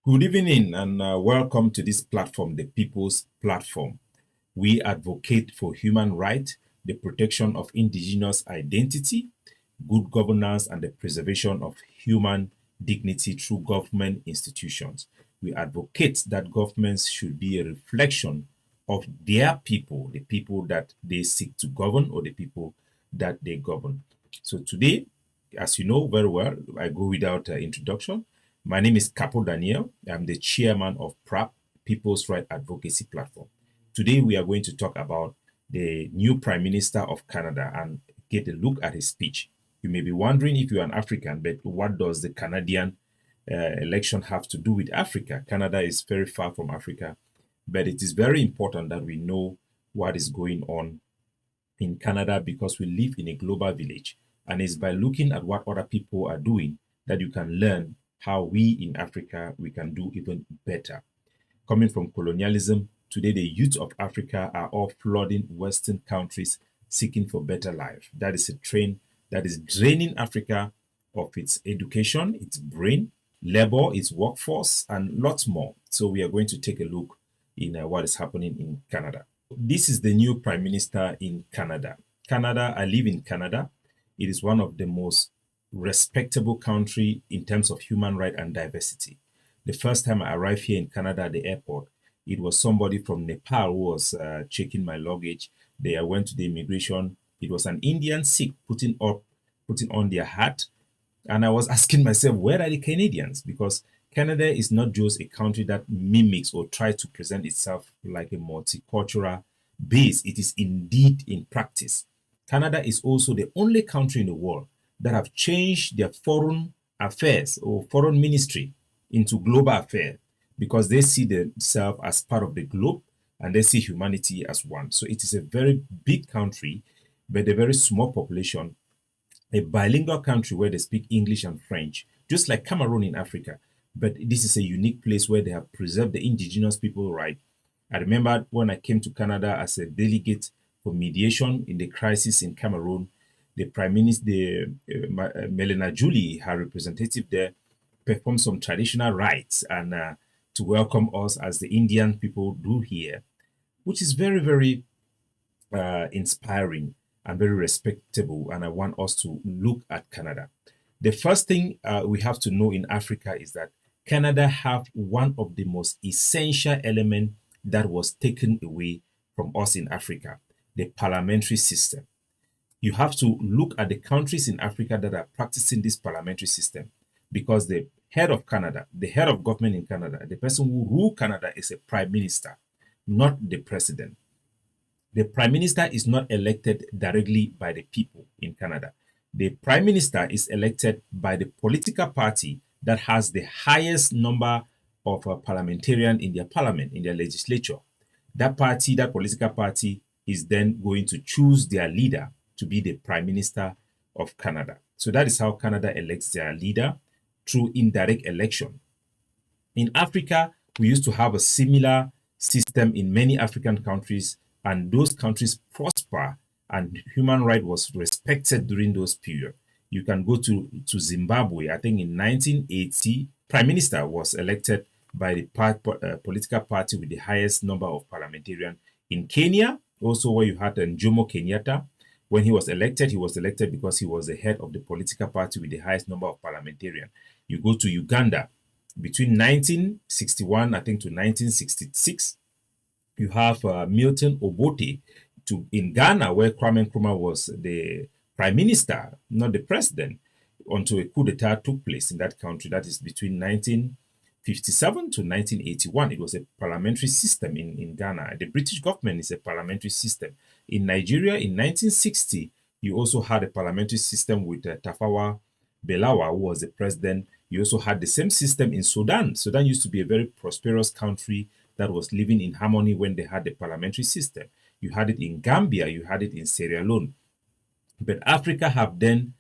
Good evening and welcome to this platform, the People's Platform. We advocate for human rights, the protection of indigenous identity, good governance, and the preservation of human dignity through government institutions. We advocate that governments should be a reflection of their people, the people that they seek to govern or the people that they govern. So today, as you know very well, I go without introduction. My name is Capo Daniel. I'm the chairman of PRAP, People's Right Advocacy Platform. Today, we are going to talk about the new Prime Minister of Canada and get a look at his speech. You may be wondering if you're an African, but what does the Canadian election have to do with Africa? Canada is very far from Africa, but it is very important that we know what is going on in Canada because we live in a global village. And it's by looking at what other people are doing that you can learn how we in Africa we can do even better. Coming from colonialism, today the youth of Africa are all flooding Western countries seeking for better life. That is a trend that is draining Africa of its education, its brain, labor, its workforce, and lots more. So we are going to take a look in what is happening in Canada. This is the new Prime Minister in Canada. Canada, I live in Canada. It is one of the most respectable country in terms of human right and diversity. The first time I arrived here in Canada at the airport, it was somebody from Nepal who was checking my luggage. I went to the immigration. It was an Indian Sikh putting on their hat. And I was asking myself, where are the Canadians? Because Canada is not just a country that mimics or tries to present itself like a multicultural base. It is indeed in practice. Canada is also the only country in the world that have changed their foreign affairs or foreign ministry into global affairs because they see themselves as part of the globe and they see humanity as one. So it is a very big country, but a very small population, a bilingual country where they speak English and French, just like Cameroon in Africa. But this is a unique place where they have preserved the indigenous people right. I remember when I came to Canada as a delegate for mediation in the crisis in Cameroon, the Prime Minister, Melina Julie, her representative there, performed some traditional rites and to welcome us as the Indian people do here, which is very, very inspiring and very respectable. And I want us to look at Canada. The first thing we have to know in Africa is that Canada have one of the most essential elements that was taken away from us in Africa, the parliamentary system. You have to look at the countries in Africa that are practicing this parliamentary system because the head of Canada, the head of government in Canada, the person who rules Canada is a prime minister, not the president. The prime minister is not elected directly by the people in Canada. The prime minister is elected by the political party that has the highest number of parliamentarians in their parliament, in their legislature. That party, that political party, is then going to choose their leader to be the prime minister of Canada. So that is how Canada elects their leader through indirect election. In Africa, we used to have a similar system in many African countries, and those countries prosper and human right was respected during those periods. You can go to Zimbabwe. I think in 1980, prime minister was elected by the political party with the highest number of parliamentarians. In Kenya, also where you had Jomo Kenyatta, when he was elected because he was the head of the political party with the highest number of parliamentarians. You go to Uganda, between 1961, I think, to 1966, you have Milton Obote in Ghana, where Kwame Nkrumah was the prime minister, not the president, until a coup d'etat took place in that country. That is between 1957 to 1981. It was a parliamentary system in Ghana. The British government is a parliamentary system. In Nigeria, in 1960, you also had a parliamentary system with Tafawa Balewa, who was the president. You also had the same system in Sudan. Sudan used to be a very prosperous country that was living in harmony when they had the parliamentary system. You had it in Gambia, you had it in Sierra Leone. But Africa have then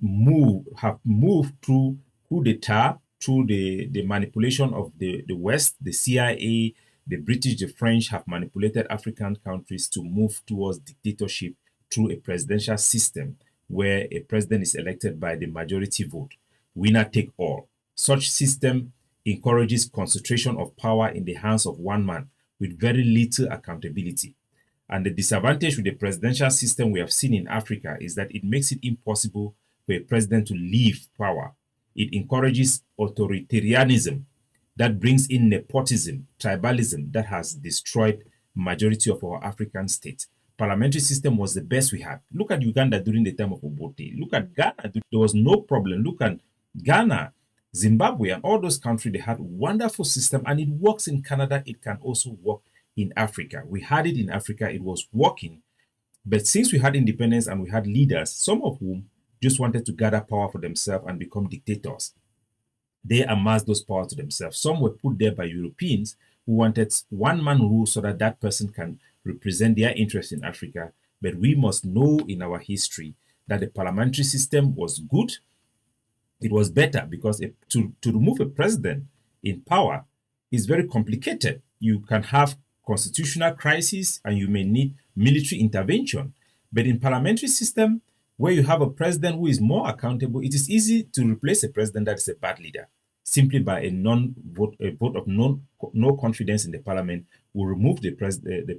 moved through coup d'etat, through the manipulation of the West, the CIA, the British, the French have manipulated African countries to move towards dictatorship through a presidential system where a president is elected by the majority vote, winner take all. Such system encourages concentration of power in the hands of one man with very little accountability. And the disadvantage with the presidential system we have seen in Africa is that it makes it impossible for a president to leave power. It encourages authoritarianism that brings in nepotism, tribalism that has destroyed majority of our African states. Parliamentary system was the best we had. Look at Uganda during the time of Obote. Look at Ghana. There was no problem. Look at Ghana, Zimbabwe, and all those countries. They had wonderful system, and it works in Canada. It can also work in Africa. We had it in Africa. It was working. But since we had independence and we had leaders, some of whom just wanted to gather power for themselves and become dictators, they amassed those power to themselves. Some were put there by Europeans who wanted one man rule so that that person can represent their interest in Africa. But we must know in our history that the parliamentary system was good. It was better because to remove a president in power is very complicated. You can have constitutional crisis and you may need military intervention. But in parliamentary system, where you have a president who is more accountable, it is easy to replace a president that is a bad leader simply by a vote of no confidence in the parliament will remove the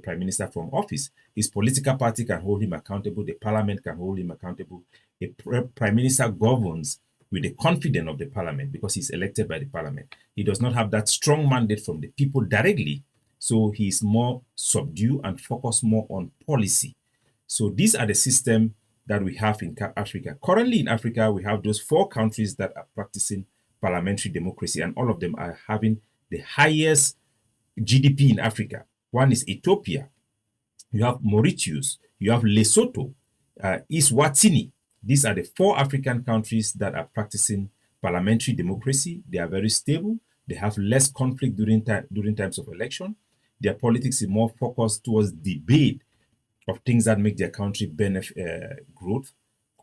prime minister from office. His political party can hold him accountable. The parliament can hold him accountable. A prime minister governs with the confidence of the parliament because he's elected by the parliament. He does not have that strong mandate from the people directly. So he is more subdued and focused more on policy. So these are the systems that we have in Africa. Currently in Africa, we have those 4 countries that are practicing parliamentary democracy, and all of them are having the highest GDP in Africa. One is Ethiopia. You have Mauritius. You have Lesotho, Eswatini. These are the 4 African countries that are practicing parliamentary democracy. They are very stable. They have less conflict during times of election. Their politics is more focused towards debate of things that make their country benefit growth.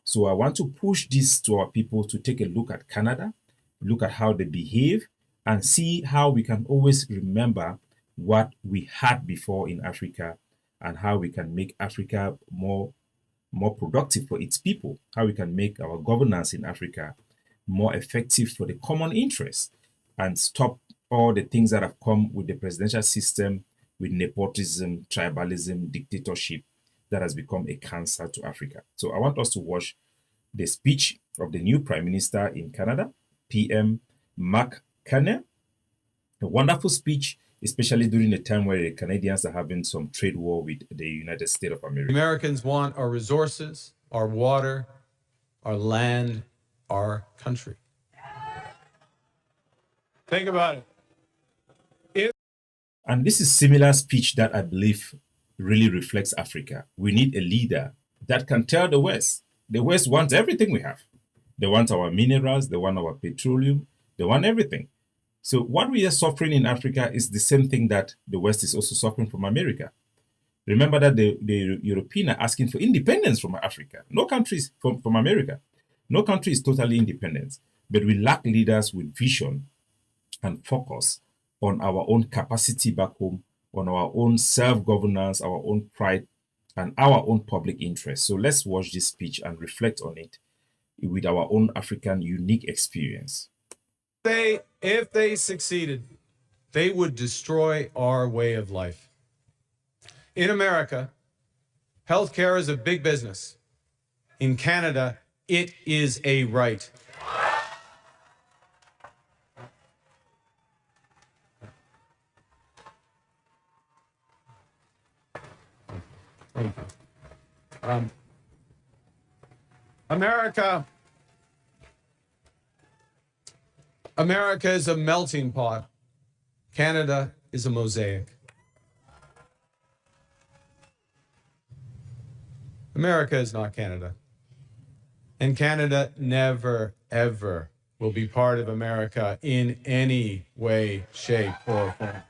So I want to push this to our people to take a look at Canada, look at how they behave, and see how we can always remember what we had before in Africa and how we can make Africa more productive for its people, how we can make our governance in Africa more effective for the common interest and stop all the things that have come with the presidential system, with nepotism, tribalism, dictatorship that has become a cancer to Africa. So I want us to watch the speech of the new Prime Minister in Canada, PM Mark Carney. A wonderful speech, especially during the time where the Canadians are having some trade war with the United States of America. Americans want our resources, our water, our land, our country. Think about it. And this is similar speech that I believe really reflects Africa. We need a leader that can tell the West wants everything we have. They want our minerals, they want our petroleum, they want everything. So what we are suffering in Africa is the same thing that the West is also suffering from America. Remember that the Europeans are asking for independence from Africa. No countries from America. No country is totally independent. But we lack leaders with vision and focus on our own capacity back home, on our own self-governance, our own pride, and our own public interest. So let's watch this speech and reflect on it with our own African unique experience. If they succeeded, they would destroy our way of life. In America, healthcare is a big business. In Canada, it is a right. America is a melting pot. Canada is a mosaic. America is not Canada. And Canada never, ever will be part of America in any way, shape, or form.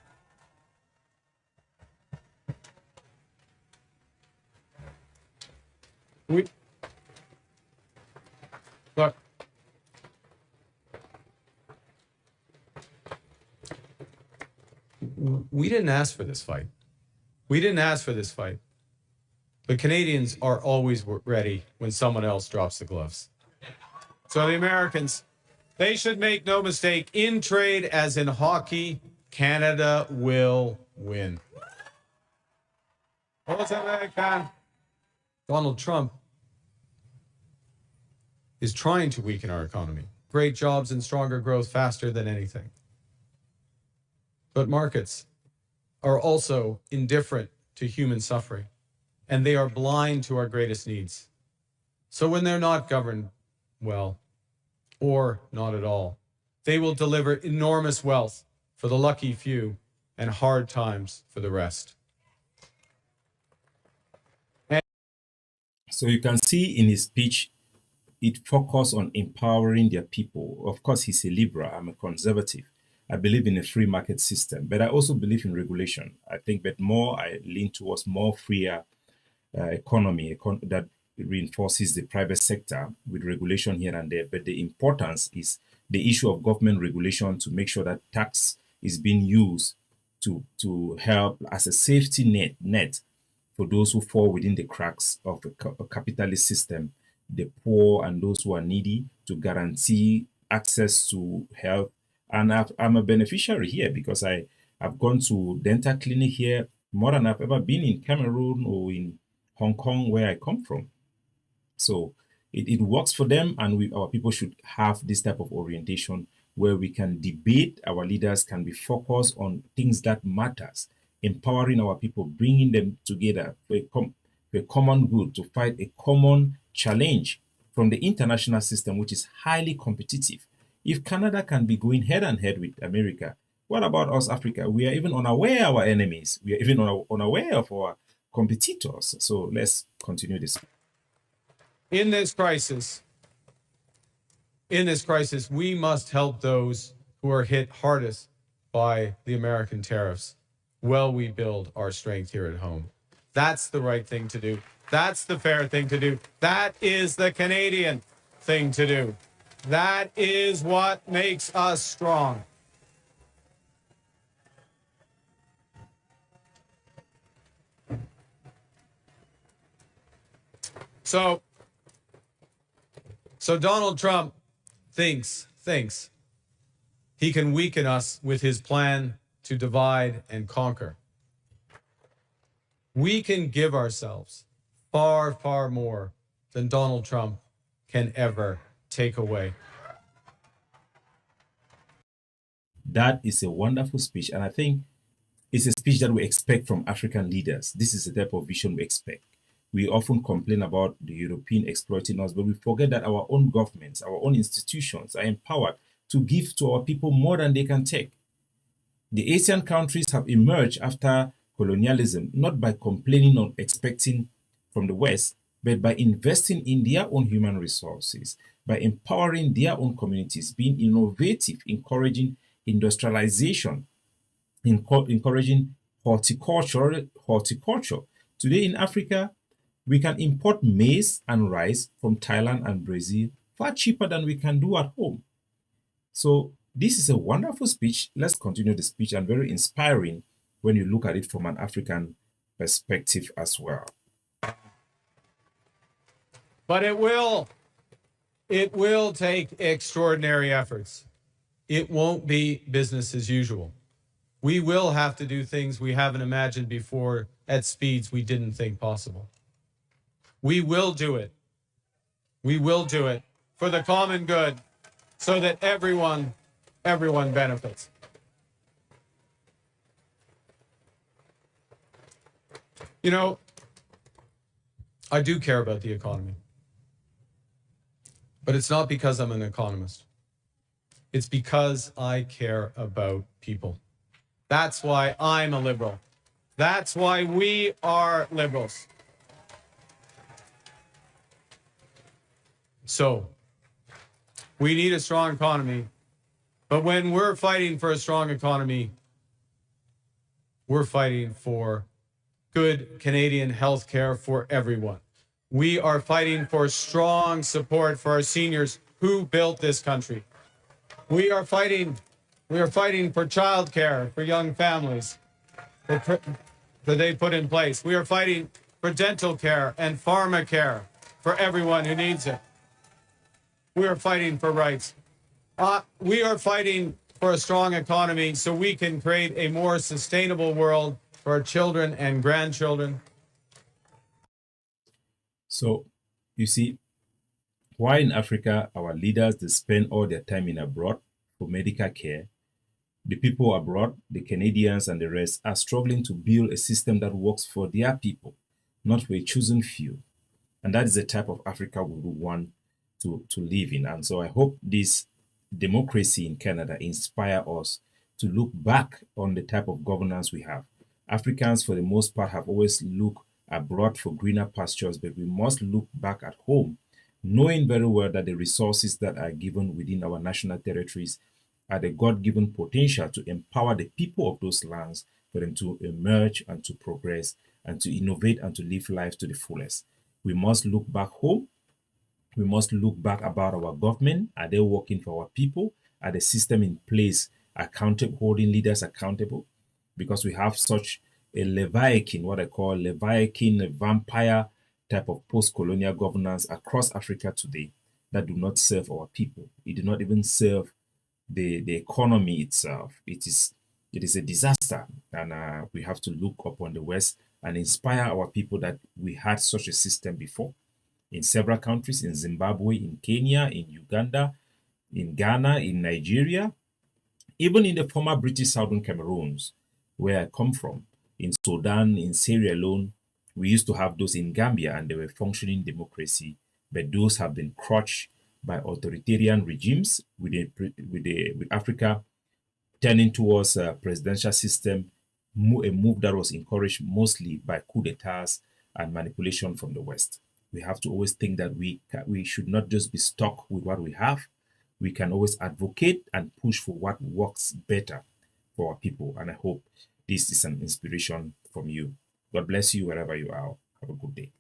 Look, we didn't ask for this fight. We didn't ask for this fight. But Canadians are always ready when someone else drops the gloves. So the Americans, They should make no mistake, in trade as in hockey, Canada will win. Donald Trump is trying to weaken our economy. Great jobs and stronger growth faster than anything. But markets are also indifferent to human suffering, and they are blind to our greatest needs. So when they're not governed well, or not at all, they will deliver enormous wealth for the lucky few and hard times for the rest. So you can see in his speech, it focused on empowering their people. Of course, he's a liberal. I'm a conservative. I believe in a free market system, but I also believe in regulation. I think that more I lean towards more freer economy that reinforces the private sector with regulation here and there. But the importance is the issue of government regulation to make sure that tax is being used to help as a safety net for those who fall within the cracks of a capitalist system, the poor and those who are needy, to guarantee access to health. And I'm a beneficiary here because I've gone to dental clinic here more than I've ever been in Cameroon or in Hong Kong, where I come from. So it works for them, and our people should have this type of orientation where we can debate. Our leaders can be focused on things that matters, empowering our people, bringing them together for a common good, to fight a common challenge from the international system, which is highly competitive. If Canada can be going head and head with America, what about us, Africa? We are even unaware of our enemies. We are even unaware of our competitors. So let's continue this. In this crisis, we must help those who are hit hardest by the American tariffs while we build our strength here at home. That's the right thing to do. That's the fair thing to do. That is the Canadian thing to do. That is what makes us strong. So Donald Trump thinks he can weaken us with his plan to divide and conquer. We can give ourselves far, far more than Donald Trump can ever take away. That is a wonderful speech, and I think it's a speech that we expect from African leaders. This is the type of vision we expect. We often complain about the European exploiting us, but we forget that our own governments, our own institutions are empowered to give to our people more than they can take. The Asian countries have emerged after colonialism, not by complaining or expecting from the West, but by investing in their own human resources, by empowering their own communities, being innovative, encouraging industrialization, encouraging horticulture. Today in Africa, we can import maize and rice from Thailand and Brazil far cheaper than we can do at home. So this is a wonderful speech. Let's continue the speech, and very inspiring when you look at it from an African perspective as well. But it will take extraordinary efforts. It won't be business as usual. We will have to do things we haven't imagined before at speeds we didn't think possible. We will do it. We will do it for the common good so that everyone benefits. You know, I do care about the economy. But it's not because I'm an economist. It's because I care about people. That's why I'm a liberal. That's why we are liberals. So, we need a strong economy. But when we're fighting for a strong economy, we're fighting for good Canadian health care for everyone. We are fighting for strong support for our seniors who built this country. We are fighting for childcare for young families that they put in place. We are fighting for dental care and pharma care for everyone who needs it. We are fighting for rights. We are fighting for a strong economy so we can create a more sustainable world for our children and grandchildren. So, you see, why in Africa our leaders they spend all their time in abroad for medical care, the people abroad, the Canadians and the rest, are struggling to build a system that works for their people, not for a chosen few. And that is the type of Africa we would want to live in. And so I hope this democracy in Canada inspire us to look back on the type of governance we have. Africans, for the most part, have always looked abroad for greener pastures, but we must look back at home, knowing very well that the resources that are given within our national territories are the God given potential to empower the people of those lands for them to emerge and to progress and to innovate and to live life to the fullest. We must look back home. We must look back about our government. Are they working for our people? Are the system in place accountable, holding leaders accountable? Because we have such a Leviathan, what I call Leviathan, a vampire type of post-colonial governance across Africa today that do not serve our people. It do not even serve the economy itself. It is a disaster, and we have to look upon the West and inspire our people that we had such a system before in several countries, in Zimbabwe, in Kenya, in Uganda, in Ghana, in Nigeria, even in the former British Southern Cameroons, where I come from, in Sudan, in Sierra Leone, we used to have those in Gambia and they were functioning democracy, but those have been crushed by authoritarian regimes with Africa turning towards a presidential system, a move that was encouraged mostly by coup d'etats and manipulation from the West. We have to always think that we should not just be stuck with what we have. We can always advocate and push for what works better for our people. And I hope this is an inspiration from you. God bless you wherever you are. Have a good day.